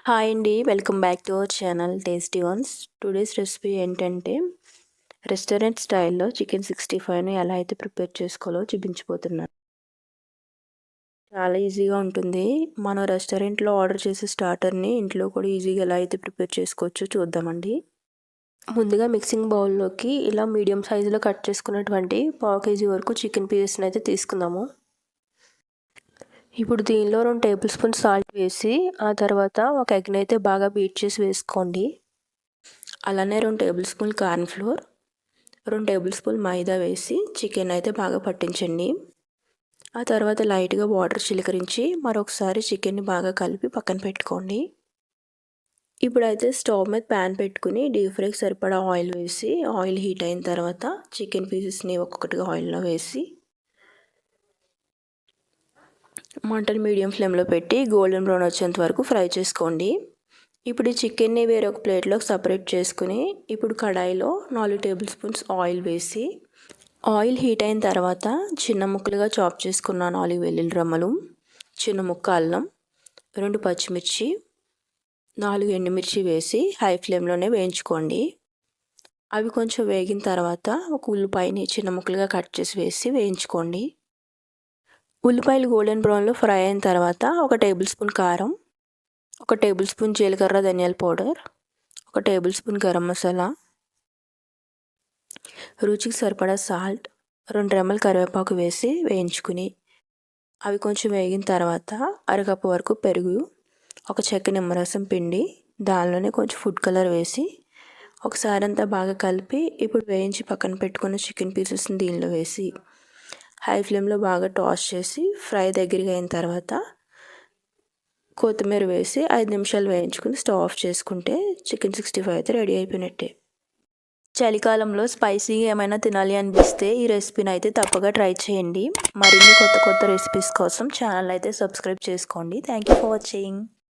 Hi అండి, welcome back to our channel tasty once. Today's recipe ఏంటంటే restaurant స్టైల్లో chicken 65ను ఎలా అయితే ప్రిపేర్ చేసుకోవాలో చూపించిపోతున్నాను. చాలా ఈజీగా ఉంటుంది. మనం రెస్టారెంట్లో ఆర్డర్ చేసే స్టార్టర్ని ఇంట్లో కూడా ఈజీగా ఎలా అయితే ప్రిపేర్ చేసుకోవచ్చో చూద్దామండి. ముందుగా మిక్సింగ్ బౌల్లోకి ఇలా మీడియం సైజులో కట్ చేసుకున్నటువంటి 1/2 kg వరకు చికెన్ పీసెస్ని అయితే తీసుకుందాము. ఇప్పుడు దీనిలో 2 టేబుల్ స్పూన్ సాల్ట్ వేసి ఆ తర్వాత ఒక ఎగ్ని అయితే బాగా బీట్ చేసి వేసుకోండి. అలానే 2 tablespoon cornflour, 2 tablespoon maida వేసి చికెన్ అయితే బాగా పట్టించండి. ఆ తర్వాత లైట్గా వాటర్ చిలకరించి మరొకసారి చికెన్ని బాగా కలిపి పక్కన పెట్టుకోండి. ఇప్పుడైతే స్టవ్ మీద ప్యాన్ పెట్టుకుని డీప్ ఫ్రైకి సరిపడా ఆయిల్ వేసి ఆయిల్ హీట్ అయిన తర్వాత చికెన్ పీసెస్ని ఒక్కొక్కటిగా ఆయిల్లో వేసి మంటను మీడియం ఫ్లేమ్లో పెట్టి గోల్డెన్ బ్రౌన్ వచ్చేంత వరకు ఫ్రై చేసుకోండి. ఇప్పుడు ఈ చికెన్ని వేరొక ప్లేట్లోకి సపరేట్ చేసుకుని ఇప్పుడు కడాయిలో 4 టేబుల్ స్పూన్స్ ఆయిల్ వేసి ఆయిల్ హీట్ అయిన తర్వాత చిన్న ముక్కలుగా చాప్ చేసుకున్న 4 వెల్లుల్లి రెమ్మలు, చిన్న ముక్క అల్లం, 2 పచ్చిమిర్చి, 4 ఎండుమిర్చి వేసి హై ఫ్లేమ్లోనే వేయించుకోండి. అవి కొంచెం వేగిన తర్వాత ఒక ఉల్లిపాయని చిన్న ముక్కలుగా కట్ చేసి వేసి వేయించుకోండి. ఉల్లిపాయలు గోల్డెన్ బ్రౌన్లో ఫ్రై అయిన తర్వాత 1 టేబుల్ స్పూన్ కారం, 1 టేబుల్ స్పూన్ జీలకర్ర ధనియాల powder, 1 table spoon garam masala, రుచికి సరిపడా సాల్ట్, 2 రెమ్మల కరివేపాకు వేసి వేయించుకుని అవి కొంచెం వేగిన తర్వాత అరకప్పు వరకు పెరుగు, 1 చెక్క నిమ్మరసం పిండి దానిలోనే కొంచెం ఫుడ్ కలర్ వేసి ఒకసారి అంతా బాగా కలిపి ఇప్పుడు వేయించి పక్కన పెట్టుకున్న చికెన్ పీసెస్ని దీనిలో వేసి హై ఫ్లేమ్లో బాగా టాస్ చేసి ఫ్రై దగ్గరగా అయిన తర్వాత కొత్తిమీర వేసి 5 నిమిషాలు వేయించుకుని స్టవ్ ఆఫ్ చేసుకుంటే చికెన్ 65 అయితే రెడీ అయిపోయినట్టే. చలికాలంలో స్పైసీగా ఏమైనా తినాలి అనిపిస్తే ఈ రెసిపీని అయితే తప్పగా ట్రై చేయండి. మరిన్ని కొత్త రెసిపీస్ కోసం ఛానల్ అయితే సబ్స్క్రైబ్ చేసుకోండి. Thank you for watching.